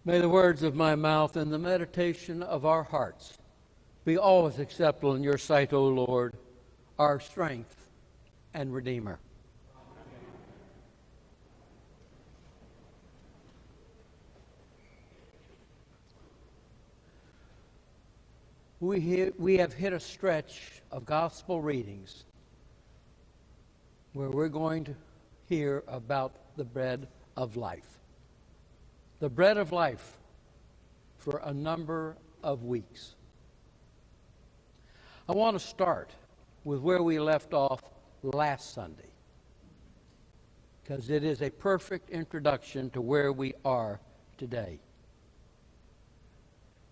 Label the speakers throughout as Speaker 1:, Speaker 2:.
Speaker 1: May the words of my mouth and the meditation of our hearts be always acceptable in your sight, O Lord, our strength and Redeemer. We have hit a stretch of gospel readings where we're going to hear about the bread of life. The bread of life for a number of weeks. I want to start with where we left off last Sunday, because it is a perfect introduction to where we are today.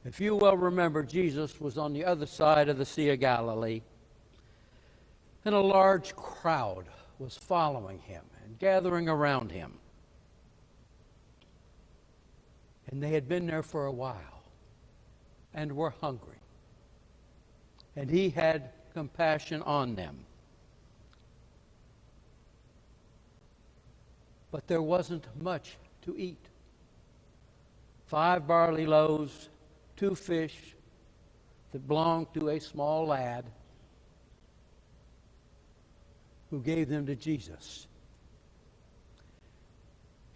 Speaker 1: If you well remember, Jesus was on the other side of the Sea of Galilee, and a large crowd was following him and gathering around him. And they had been there for a while and were hungry. And he had compassion on them. But there wasn't much to eat. 5 barley loaves, 2 fish that belonged to a small lad who gave them to Jesus.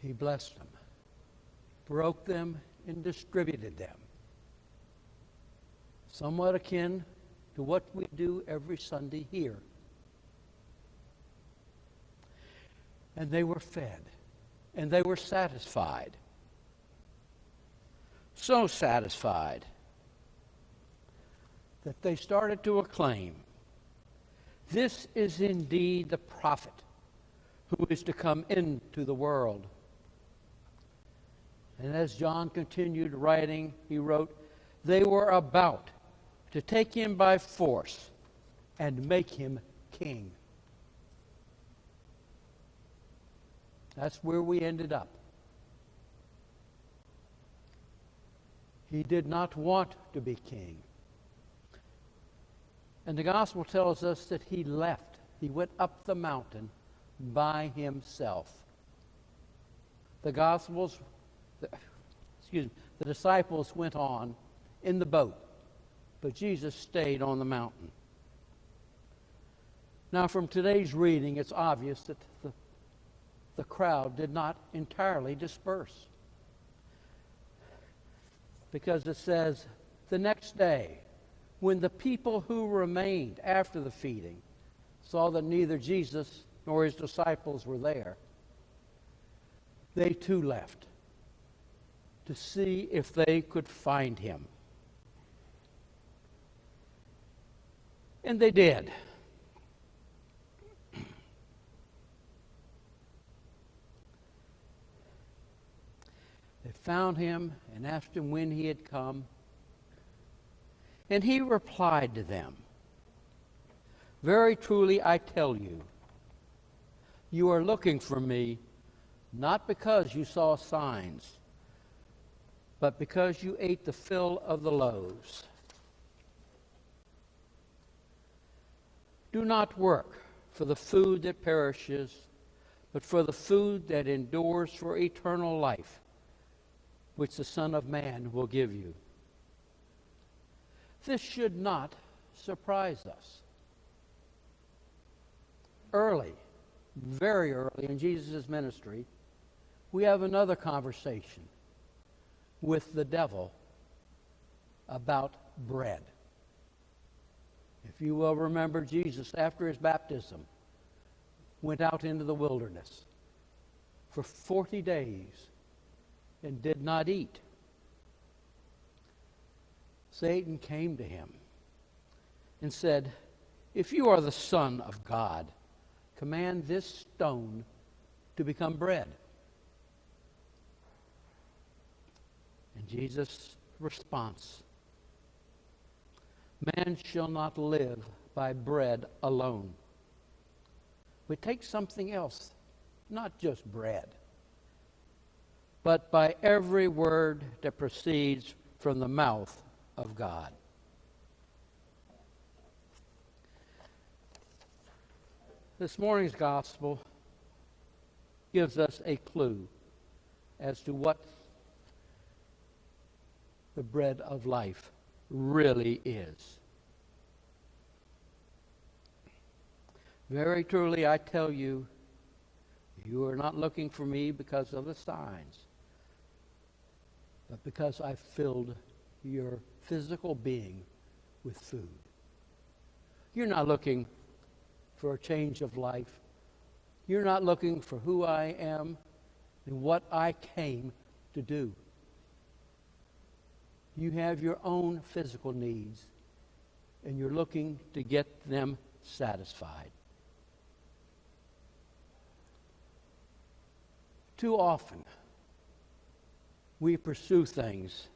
Speaker 1: He blessed them, broke them, and distributed them. Somewhat akin to what we do every Sunday here. And they were fed, and they were satisfied. So satisfied that they started to acclaim, "This is indeed the prophet who is to come into the world." And as John continued writing, he wrote, "They were about to take him by force and make him king." That's where we ended up. He did not want to be king. And the gospel tells us that he left. He went up the mountain by himself. The disciples went on in the boat, but Jesus stayed on the mountain. Now, from today's reading, it's obvious that the crowd did not entirely disperse. Because it says, the next day, when the people who remained after the feeding saw that neither Jesus nor his disciples were there, they too left to see if they could find him. And they did. They found him and asked him when he had come. And he replied to them, "Very truly I tell you, you are looking for me, not because you saw signs, but because you ate the fill of the loaves. Do not work for the food that perishes, but for the food that endures for eternal life, which the Son of Man will give you." This should not surprise us. Early, very early in Jesus' ministry, we have another conversation with the devil about bread. If you will remember, Jesus, after his baptism, went out into the wilderness for 40 days and did not eat. Satan came to him and said, "If you are the Son of God, command this stone to become bread." And Jesus' response, "Man shall not live by bread alone, but take something else, not just bread, but by every word that proceeds from the mouth of God." This morning's gospel gives us a clue as to what the bread of life really is. Very truly, I tell you, you are not looking for me because of the signs, but because I filled your physical being with food. You're not looking for a change of life. You're not looking for who I am and what I came to do. You have your own physical needs, and you're looking to get them satisfied. Too often, we pursue things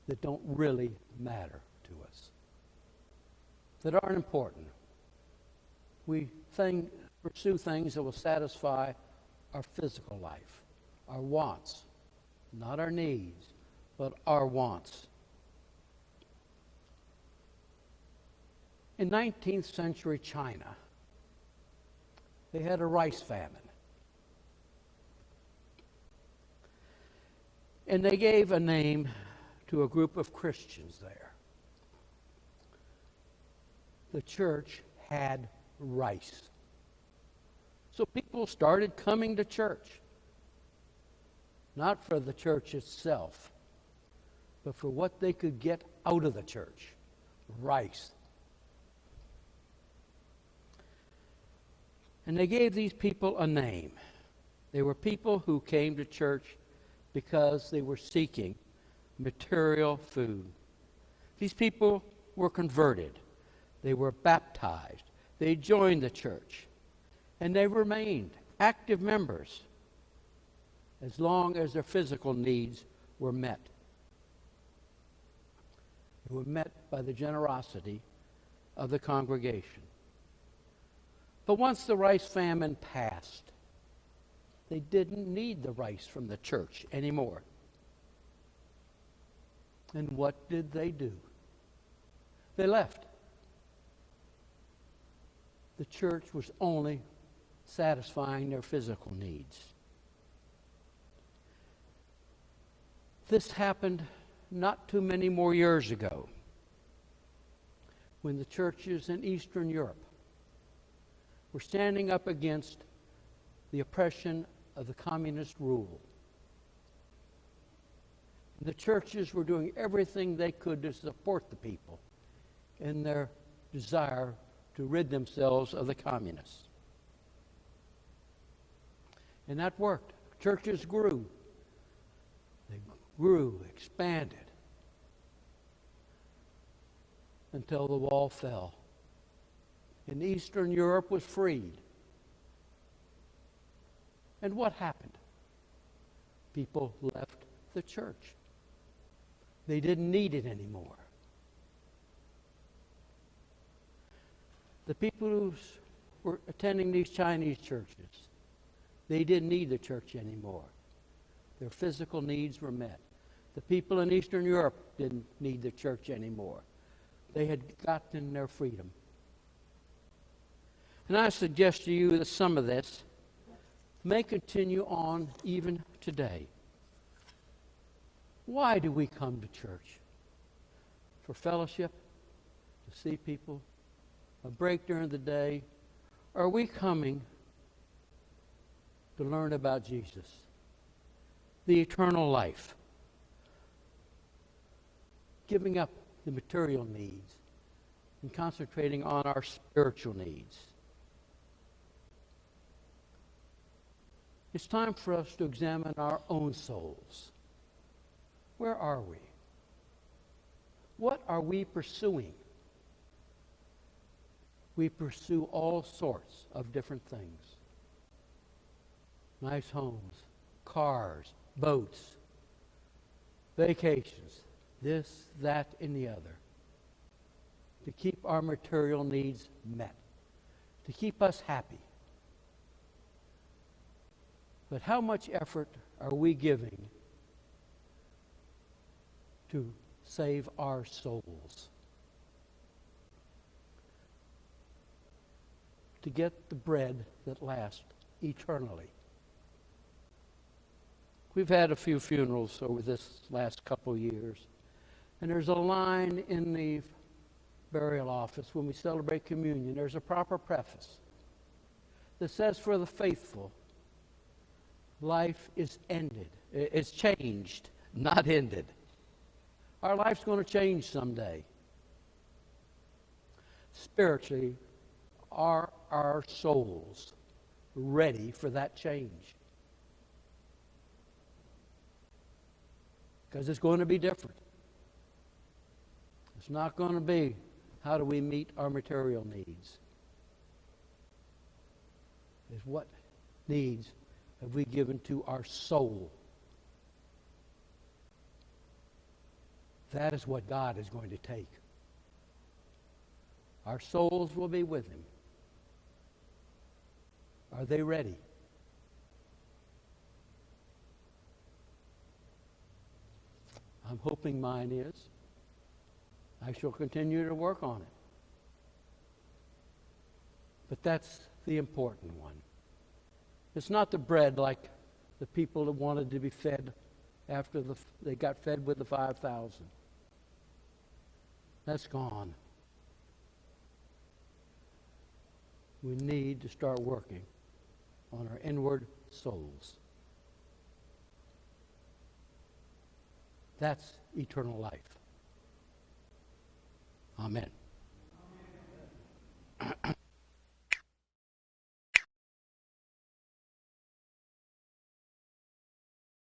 Speaker 1: that don't really matter to us, that aren't important. We pursue things that will satisfy our physical life, our wants, not our needs, but our wants. In 19th century China, they had a rice famine. And they gave a name to a group of Christians there. The church had rice. So people started coming to church. Not for the church itself, but for what they could get out of the church. Rice. And they gave these people a name. They were people who came to church because they were seeking material food. These people were converted. They were baptized. They joined the church. And they remained active members as long as their physical needs were met. They were met by the generosity of the congregation. But once the rice famine passed, they didn't need the rice from the church anymore. And what did they do? They left. The church was only satisfying their physical needs. This happened not too many more years ago when the churches in Eastern Europe were standing up against the oppression of the communist rule. The churches were doing everything they could to support the people in their desire to rid themselves of the communists. And that worked. Churches grew. They grew, expanded, until the wall fell. And Eastern Europe was freed. And what happened? People left the church. They didn't need it anymore. The people who were attending these Chinese churches, they didn't need the church anymore. Their physical needs were met. The people in Eastern Europe didn't need the church anymore. They had gotten their freedom. And I suggest to you that some of this may continue on even today. Why do we come to church? For fellowship? To see people? A break during the day? Or are we coming to learn about Jesus? The eternal life. Giving up the material needs and concentrating on our spiritual needs. It's time for us to examine our own souls. Where are we? What are we pursuing? We pursue all sorts of different things. Nice homes, cars, boats, vacations, this, that, and the other. To keep our material needs met. To keep us happy. But how much effort are we giving to save our souls? To get the bread that lasts eternally. We've had a few funerals over this last couple years. And there's a line in the burial office when we celebrate communion. There's a proper preface that says, for the faithful, life is ended. It's changed, not ended. Our life's going to change someday. Spiritually, are our souls ready for that change? Because it's going to be different. It's not going to be, how do we meet our material needs? It's what needs have we given to our soul? That is what God is going to take. Our souls will be with Him. Are they ready? I'm hoping mine is. I shall continue to work on it. But that's the important one. It's not the bread like the people that wanted to be fed after they got fed with the 5,000. That's gone. We need to start working on our inward souls. That's eternal life. Amen.